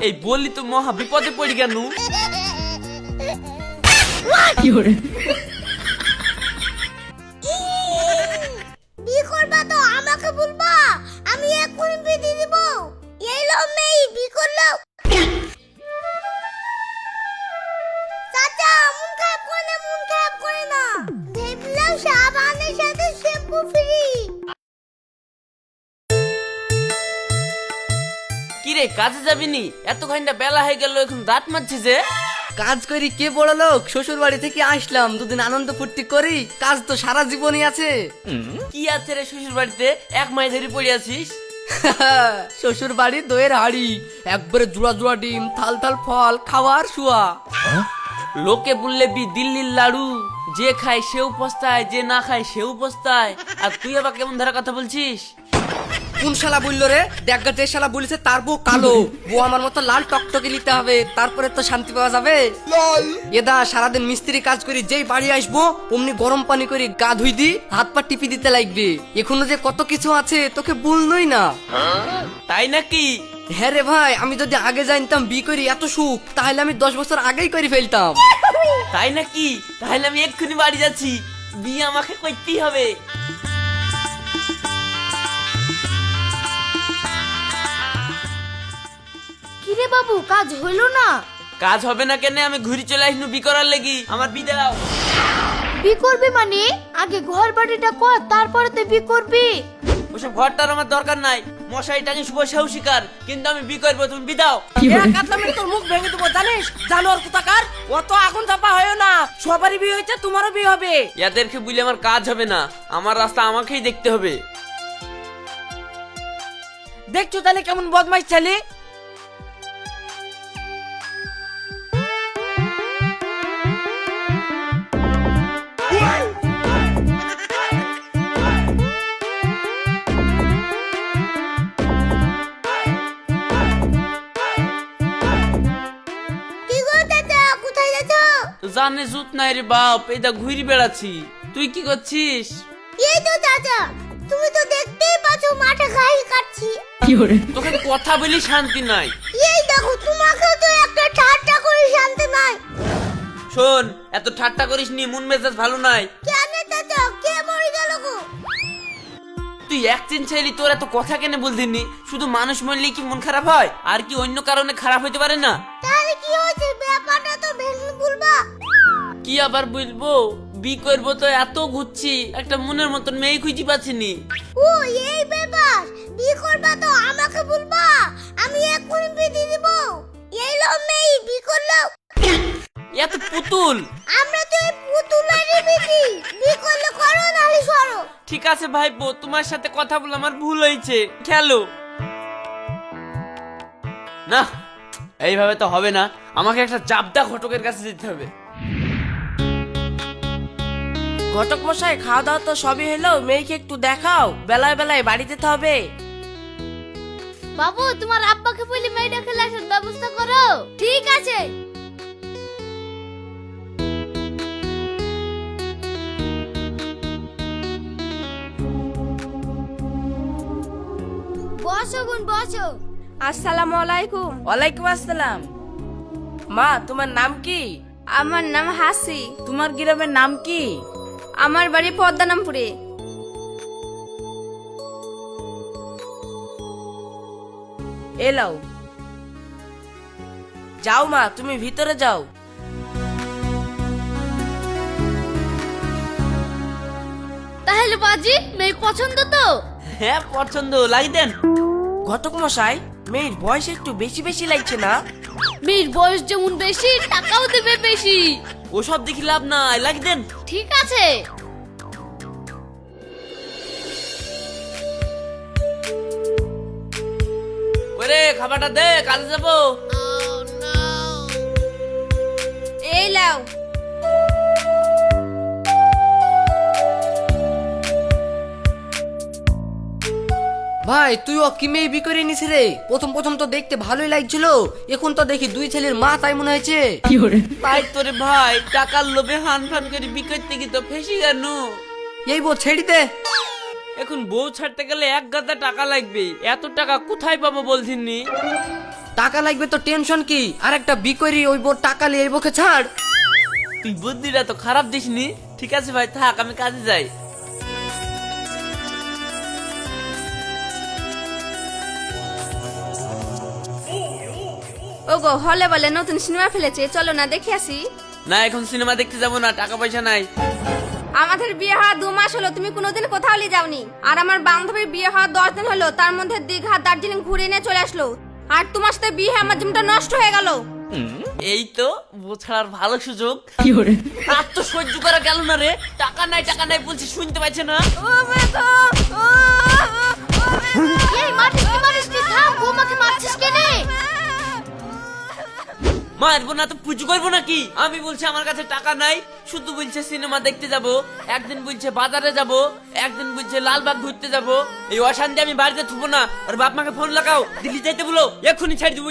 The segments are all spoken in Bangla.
এই বললি তো মহা বিপদে পড়ি কেন? বিয়ে করবা তো আমাকে বলবা, আমি এক্ষুনি বিয়ে দিয়ে দিব। এই লো মেয়ে বিয়ে করলো। চাচা মন খারাপ করে না, মন খারাপ করে না। দেখলাম সাবানের সাথে শ্যাম্পু ফ্রি। কি রে কাজে যাবি নি? এত ঘন্টা বেলা হয়ে গেল, এখন দাঁত মারছিস যে? কাজ করি কে বড় লোক, শ্বশুর বাড়ি থেকে আসলাম, দুদিন আনন্দ ফুর্তি করি, কাজ তো সারা জীবনই আছে। কি আছে রে শ্বশুর বাড়িতে? এক মাস ধরে পড়ে আছিস। শ্বশুর বাড়ি দইয়ের হাড়ি, একবারে জোড়া জোড়া ডিম, থাল থাল ফল, খাওয়ার শুয়া। লোকে বললে দিল্লির লাড়ু, যে খায় সেও পস্তায়, যে না খায় সেও পস্তায়। আর তুই আবার কেমন ধরা কথা বলছিস? কোন শালা বললো রে? দেখা যে শালা বলেছে তার বউ কালো, বউ আমার মতো লাল টকটকে নিতে হবে, তারপরে তো শান্তি পাওয়া যাবে। এদা সারাদিন মিস্ত্রি কাজ করি, যেই বাড়ি আসবো অমনি গরম পানি করে গা ধুই দি, হাত পা টিপি দিতে লাগবে। এখনো যে কত কিছু আছে তোকে বললই না। তাই নাকি? হ্যাঁ রে ভাই, আমি যদি আগে জানতাম বিয়ে করি এত সুখ, তাহলে আমি 10 বছর আগেই করে ফেলতাম। তাই নাকি? তাহলে আমি এক্ষুনি বাড়ি যাচ্ছি, বিয়ে আমাকে করতেই হবে। কিরে বাবু কাজ হলো না? কাজ হবে না কেন? আমি ঘুরি চলে আসনু বি করার লেগি। আমার বি দাও। বিয়ে করবি মানে আগে ঘর বাড়িটা কর, তারপরে তো বিয়ে করবি। ওসব ঘরটার আমার দরকার নাই, মশাই টাঙে শুভ সেও শিকার, কিন্তু আমি বি করবো, তুমি বি দাও। তোর মুখ ভেঙে দেবো জানিস, জানোয়ার কোথাকার। অত আগুন চাপা হয় না, সবারই বিয়ে হয়েছে, তোমারও বিয়ে হবে। এদেরকে বুঝলে আমার কাজ হবে না, আমার রাস্তা আমাকেই দেখতে হবে। দেখছো তাহলে কেমন বদমাইশ ছেলে। কি গো চাচা, কোথায় যাচ্ছো? জানে জুত নাই রে বাপ, এটা ঘুরি বেড়াচ্ছি। তুই কি করছিস? এই তো চাচা, তুমি তো দেখতেই পাচ্ছ মাঠে ঘাস কাটছি। তোকে কথা বলি শান্তি নাই। এই দেখো তোমাকে তো একটা ঠাট্টা করে শান্তি নাই। শোন, এত ঠাট্টা করিস নি, মন মেজাজ ভালো নাই। কেন চাচা, কে মরে গেল গো? তুই একদিন ছেলি, তোর এত কথা কেন বলদিনি? শুধু মানুষ মরলেই কি মন খারাপ হয়? আর কি অন্য কারণে খারাপ হইতে পারে না? তাহলে কি হয়েছে, ব্যাপারটা তো ভেঙে বলবা। কি আবার বলবো? বি করবো তো এত ঘুরছি, একটা মনের মতন মেয়ে খুঁজে পাচ্ছিনি। ও এই ব্যাপার, বিয়ে করবা তো আমাকে বলবা, আমি এক্ষুনি বিয়ে দিয়ে দিব। এই লো মেয়ে বিয়ে করলো। এত পুতুল। আমরা তো এই পুতুলেরই বিটি, বিয়ে করলে করো নাহলে সরো। ঠিক আছে ভাইপো, তোমার সাথে কথা বলে আমার ভুল হয়েছে, খেলো না। এইভাবে তো হবে না, আমাকে একটা চাপদা ঘটকের কাছে যেতে হবে। ঘটক মশাই, খাওয়া দাওয়া তো সবই হলো, মেয়েকে একটু দেখাও, বেলায় বেলায় বাড়ি যেতে হবে। বাবু তোমার আব্বাকে বলি মেয়েটা খেলে আসার ব্যবস্থা করো। ঠিক আছে। বসো বোন বসো। আসসালামু আলাইকুম। ওয়ালাইকুম আসসালাম। মা, তোমার নাম কি? আমার নাম হাসি। তোমার গ্রামের নাম কি? আমার বাড়ি পদ্মানামপুরে। এলাও। যাও মা, তুমি ভিতরে যাও। তাহলে বাজি মেয়ে পছন্দ তো? হ্যাঁ পছন্দ, লাগি দেন। ঘটক মশাই, মেয়ের বয়স একটু বেশি বেশি লাগছে না? মেয়ের বয়স যেমন বেশি, টাকাও দেবে বেশি। ওসব দেখি লাভ নাই, লাগি দেন। ঠিক আছে। ওরে খাবারটা দে, কাজে যাবো। এই লাও। ভাই তুই ও কি মেয়ে বিয়ে করে নিস রে? প্রথম প্রথম তো দেখতে ভালোই লাগছিল, এখন তো দেখি দুই ছেলের মা তাই মনে হয়েছে। তাই তোরে ভাই, টাকার লোভে হান ফান করে বিকরতে গিয়ে তো ফেসে গেল। এই বউ ছেড়ি দে। এখন বউ ছাড়তে গেলে এক গাদা টাকা লাগবে, এত টাকা কোথায় পাবো বলছিনি? টাকা লাগবে তো টেনশন কি, আর একটা বিকরি ওই বোর টাকা লিয়ে এই বকে ছাড়। তুই বুদ্ধিটা তো খারাপ দিসনি। ঠিক আছে ভাই, থাক, আমি কাজে যাই। ওগো, হলে বলে নতুন সিনেমা ফেলেছে, চলো না দেখে আসি। না, এখন সিনেমা দেখতে যাবো না, টাকা পয়সা নাই। আমাদের বিয়ে হওয়া 2 মাস হলো, তুমি কোনোদিন কোথাও নিয়ে যাওনি। আর আমার বান্ধবীর বিয়ে হওয়া 10 দিন হলো, তার মধ্যে দীঘা দার্জিলিং ঘুরে নিয়ে চলে আসলো। আর তোমার সাথে বিয়ে হয়ে আমার জীবনটা নষ্ট হয়ে গেল। এই তো বোঝার ভালো সুযোগ। আর তো সহ্য করা গেল না রে। টাকা নাই টাকা নাই বলছি, শুনতে পাচ্ছে না? এই মারিস নি, থাম। বৌমাকে মারছিস কেন? মারবো না তো পুজো করবো নাকি? আমি বলছি আমার কাছে টাকা নাই, শুধু বলছে সিনেমা দেখতে যাব, একদিন বলছে বাজারে যাব, একদিন বলছে লালবাগ ঘুরতে যাব। এই অশান্তি আমি বাড়িতে থুবো না। আর বাপ মাকে ফোন লাগাও, দিল্লি যাইতে বলো, এক্ষুনি ছেড়ে দিবো।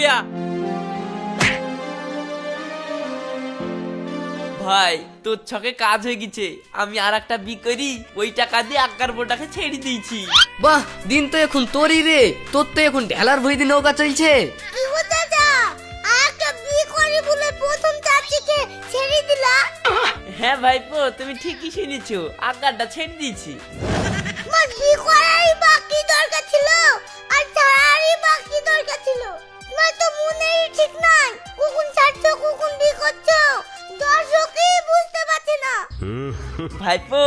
ভাই, তোর ছকে কাজ হয়ে গেছে। আমি আর একটা বি করি, ওই টাকা দিয়ে আকার বোটাকে ছেড়ে দিয়েছি। বাহ, দিন তো এখন তোরই রে। তোর তো এখন ঢেলার ভই দিয়ে নৌকা চলছে। কি হতে যা? একটা বিয়ে করে বলে প্রথম চাচিকে ছেড়ে দিলা? হ্যাঁ ভাইপো, তুমি ঠিকই শুনেছো, আকারটা ছেড়ে দিয়েছি। আমার বিয়ে করারই বাকি দরকার ছিল, আর ছাড়ারই বাকি দরকার ছিল। তোমার তো মনেই ঠিক নাই, কখন ছাড়ছো কখন বিয়ে করছো, দর্শকই বুঝতে পারছে না। ভাইপো,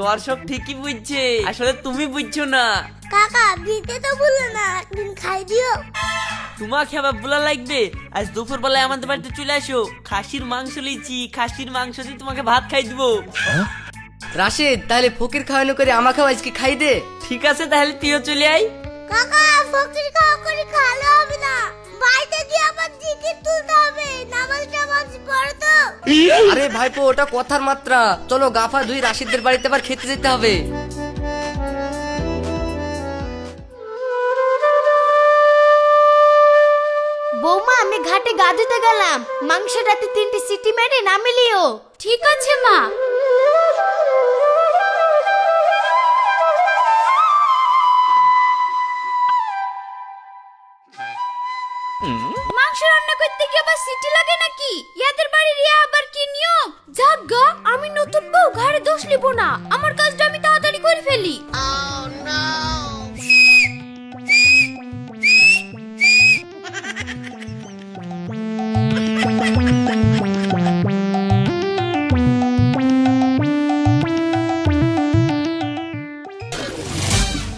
দর্শক ঠিকই বুঝছে, আসলে তুমি বুঝছো না। কাকা বিতে তো বললো না, একদিন খাই দিও। তোমাকে আবার বলা লাগবে? আজ দুপুর বেলায় আমাদের বাড়িতে চলে আসো, খাসির মাংস লিয়েছি, খাসির মাংস দিয়ে তোমাকে ভাত খাই দিবো। রাশেদ, তাহলে ফকির খাওয়ানো করে আমাকেও আজকে খাই দে। ঠিক আছে, তাহলে তুইও চলে আয়। কাকা ফকির খাওয়া করে খাওয়ালে হবে না, বাড়িতে গিয়ে আবার জিকির তুলতে হবে, নামাজ টামাজ পড়ো তো। আরে ভাইপো, ওটা কথার মাত্রা। চলো গাফা ধুই, রাশিদদের বাড়িতে আবার খেতে যেতে হবে। বৌমা আমি ঘাটে গা ধুতে গেলাম, মাংসটাতে 3টে সিটি মেরে নামিলিও। ঠিক আছে মা। মাংস রান্না করতে কি আবার সিটি লাগে নাকি? ইয়াদের বাড়ির ইয়া আবার কি নিয়ম? যাগ্গা, আমি নতুন বউ, ঘরে দোষ নিব না, আমার কাজটা আমি তাড়াতাড়ি করে ফেলি।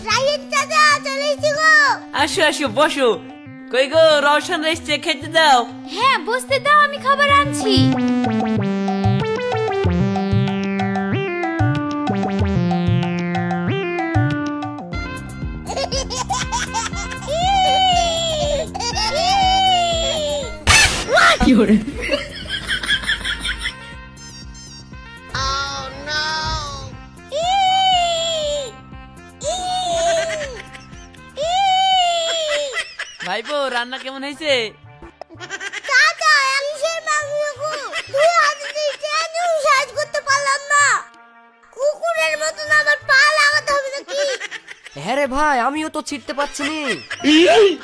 রাইত দাদা চলে এসেছি গো। আসো আসো, বসো। কই গো, রওশন এসছে, খেতে দাও। হ্যাঁ, বসতে দাও, আমি খাবার আনছি। ভাইপো, রান্না কেমন হয়েছে? চাচা ইলিশের মাংস গো, 2 হাত দিয়ে টেনে সাইজ করতে পারলাম না। কুকুরের মতন আমার পা লাগাতে হবে নাকি? হ্যাঁ রে ভাই, আমিও তো ছিটতে পারছি নি।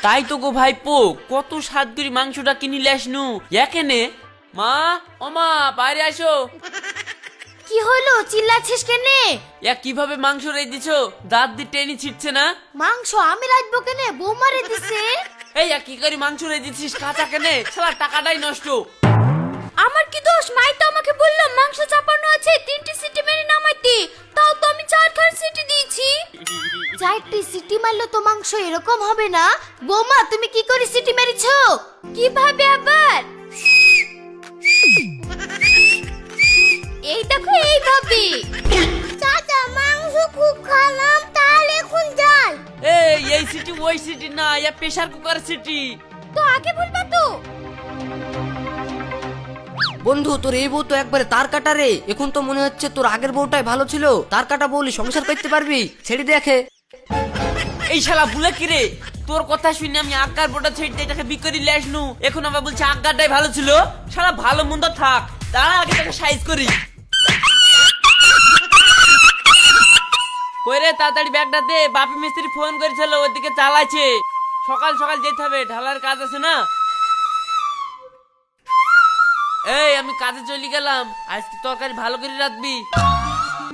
তাই তো গো ভাইপো, কত স্বাদ করে মাংসটা কিনি লেসনু এখানে। মা, ও মা, বাইরে আসো। কি হলো, চিল্লাছিস কেনে? কিভাবে মাংস রেখে দিছো? দাঁত দিয়ে টেনে ছিটছে না? মাংস আমি রাখবো কেনে, বৌমারে দিছে। কি করে মাংস রেখে দিচ্ছিস কাঁচা কেনে? শালা টাকাটাই নষ্ট। আমার কি দোষ? মাই তো আমাকে বললো মাংস চাপানো আছে, 3টে সিটি মেরে নামাইতে, তাও তো আমি 4খান সিটি দিয়েছি। 4টে সিটি মারলে তো মাংস এরকম হবে না। বৌমা তুমি কি করে সিটি মেরেছো? কিভাবে আবার? এই দেখো, এইভাবে। চাচা মাংস খুব খালাম, তাহলে এখন যাই। এই সিটি ওই সিটি না, প্রেসার কুকার সিটি। তো আগে বলবা তো। বন্ধু, তোর এই বউ তো একবারে তার কাটা রে। এখন তো মনে হচ্ছে তোর আগের বউটাই ভালো ছিল। তার কাটা বউলি সংসার করতে পারবি? ছেড়ে দেখে। এই শালা বুলে কি রে? তোর কথা শুনে আমি আকার বোটা ছেড়ে এটাকে বিক্রি লেসনু, এখন আবার বলছে আকারটাই ভালো ছিল। শালা ভালো মন্দ থাক, তার আগে তাকে সাইজ করি। কই রে, তাড়াতাড়ি ব্যাগটা দে, বাপি মিস্ত্রি ফোন করেছিল, ওদিকে চালাচ্ছে। সকাল সকাল যেতে হবে, ঢালার কাজ আছে না। এই আমি কাজে চলে গেলাম, আজকে তরকারি ভালো করে রাখবি।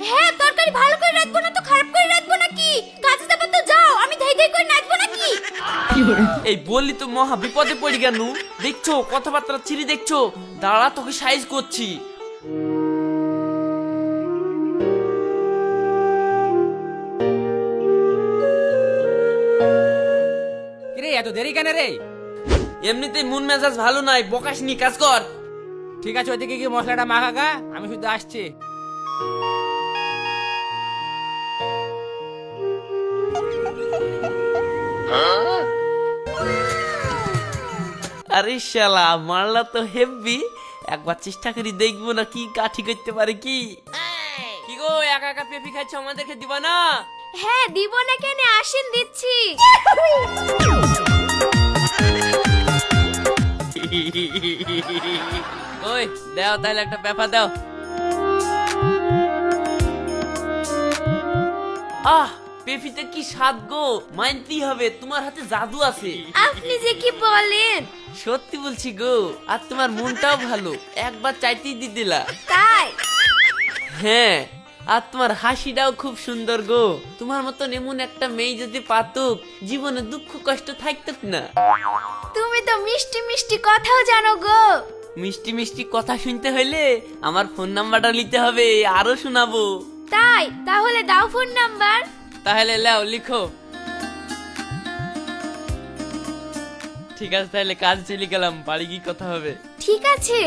হ্যাঁ তরকারি ভালো করে রাখবো না তো খারাপ করে রাখবো নাকি? কাজে যাবে তো যাও, আমি ধাই ধাই করে নাচবো নাকি? এই বললি তো মহা বিপদে পড়ে গেল। দেখছো কথাবার্তা ছিঁড়ি, দেখছো? দাঁড়া তোকে সাইজ করছি। কিরে এত দেরি কেন রে? এমনিতেই মন মেজাজ ভালো নাই, বকাস নি, কাজ কর। ঠিক আছে, ওইদিকে গিয়ে মশলাটা মাখাগা, আমি শুধু আসছি। আরে শালা মারলা তো হেভি, একবার চেষ্টা করি দেখবো না কি কাঠি করতে পারে। কি কি গো, একা একা পেঁপি খাচ্ছ, আমাদেরকে দিবা না? হ্যাঁ দিব না কেন, আসেন দিচ্ছি। ওই দাও তাহলে একটা পেঁপা দাও। আহ পেঁপিতে কি স্বাদ গো, মানতেই হবে, তোমার হাতে জাদু আছে। আপনি যে কি বলেন? সত্যি বলছি গো, আর তোমার মনটাও ভালো, একবার চাইতেই দিয়ে দিলা। তাই? হ্যাঁ, আর তোমার হাসিটাও খুব সুন্দর গো। তোমার মতন এমন একটা মেয়ে যদি পাতুক, জীবনে দুঃখ কষ্ট থাকতো না। তুমি তো মিষ্টি মিষ্টি কথাও জানো গো। মিষ্টি মিষ্টি কথা শুনতে হইলে আমার ফোন নাম্বারটা নিতে হবে, আরো শোনাবো। তাই? তাহলে দাও ফোন নাম্বার। তাহলে লাও লিখো। ঠিক আছে তাহলে কাজ চলে গেলাম, বাড়ি গিয়ে কথা হবে। ঠিক আছে।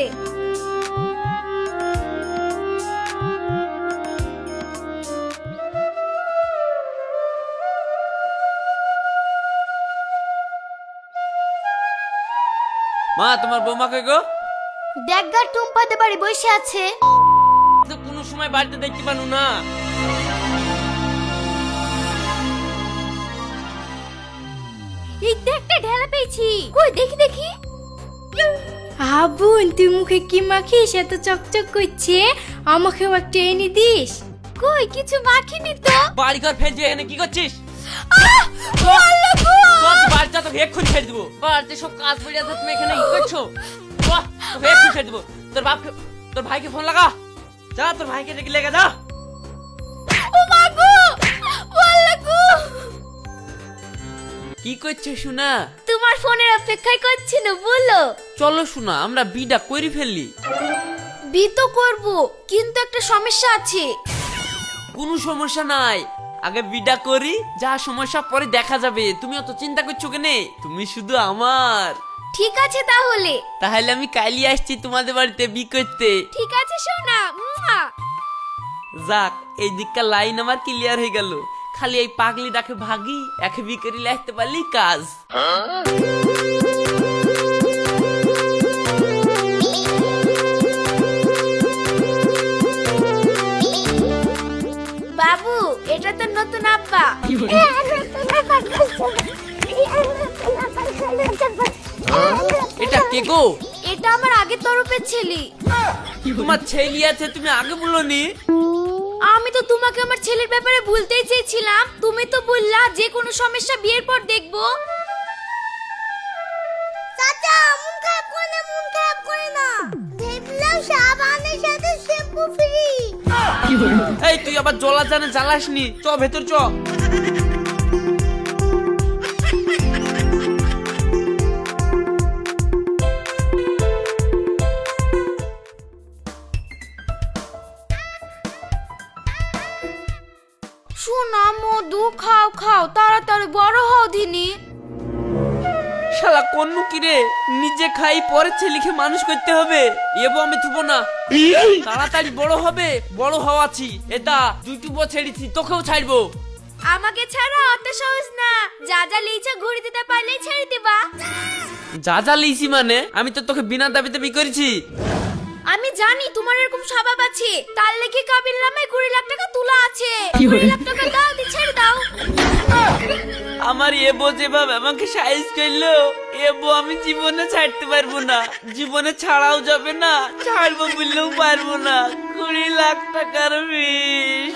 মা তোমার বৌমা কই গো? দেখগা টুম্পাতে বাড়ি বসে আছে। তো কোনো সময় বাড়িতে দেখতে পানু না। এই দেখতে ঢেলা পেয়েছি, কই দেখি দেখি। আবুন তুই মুখে কি মাখিস, এত চকচক করছে, আমাকেও একটা এনে দিস। কই কিছু মাখিনি তো। বাড়ি ঘর ফেলছে, এখানে কি করছিস? বাড়িটা তোকে এক্ষুনি ছেড়ে দেবো। বাড়িতে সব কাজ পড়ে আছে, তুমি এখানে কি করছো? বাহ, তোকে এক্ষুনি ছেড়ে দেবো। তোর ভাইকে ফোন লাগা, যা তোর ভাইকে ডেকে লেগে যা। ও মাগো, ওয়াল্লাগো। কি করছো শোনা? তোমার ফোনের অপেক্ষায় করছি না, বলো। চলো শোনা, আমরা বিটা করে ফেললি। বিতো করব, কিন্তু একটা সমস্যা আছে। কোনো সমস্যা নাই, আগে বিটা করি, যা সমস্যা পরে দেখা যাবে। তুমি অত চিন্তা করছো কেনে? তুমি শুধু আমার। ঠিক আছে তাহলে। তাহলে আমি কালই আসছি তোমাদের বাড়িতে বি করতে। ঠিক আছে সোনা। যাক, এই দিককার লাইন আমার ক্লিয়ার হয়ে গেল। খালি এই পাগলি ডাকে ভাগি, একে বি করে আসতে পারলি কাজ। বাবু এটা তো নতুন আব্বা। এটা কে গো? এটা আমার আগের তরফের ছেলে। তোমার ছেলে আছে, তুমি আগে বলনি। আমি তো তোমাকে আমার ছেলের ব্যাপারে বলতেই চেয়েছিলাম, তুমি তো বললা যে কোনো সমস্যা বিয়ের পর দেখবো। চাচা মন খারাপ করে না, মন খারাপ করে না। দেখলাম সাবানের সাথে শ্যাম্পু ফ্রি। এই তুই আবার জলা জানে জ্বালাসনি, চ ভেতর চ। শোনা মধু, খাও খাও, তাড়াতাড়ি বড় হও দিনি। শালা কোন কি রে, নিজে খাই পরে ছেলেকে মানুষ করতে হবে। এবো আমি থুবো না, তাড়াতাড়ি বড় হবে। বড় হওয়াছি, এটা 2 বছর ছেড়েছি, তোকেও ছাড়বো। আমাকে ছাড়া অত সহজ না, যা যা লিচা ঘুরে দিতে পারলেই ছেড়ে দিবা। যা যা লিছি মানে, আমি তো তোকে বিনা দাবিতে বি করেছি। আমি জানি তোমার এরকম স্বভাব আছে, তার লেগে কাবিল নামে 20 লাখ টাকা তোলা আছে। 20 লাখ টাকা দাও, দি ছেড়ে দাও। আমার এবো যেভাবে আমাকে সাইজ করলো, এবো আমি জীবনে ছাড়তে পারবো না। জীবনে ছাড়াও যাবে না, ছাড়বো বললেও পারবো না। 20 লাখ টাকার বিষ।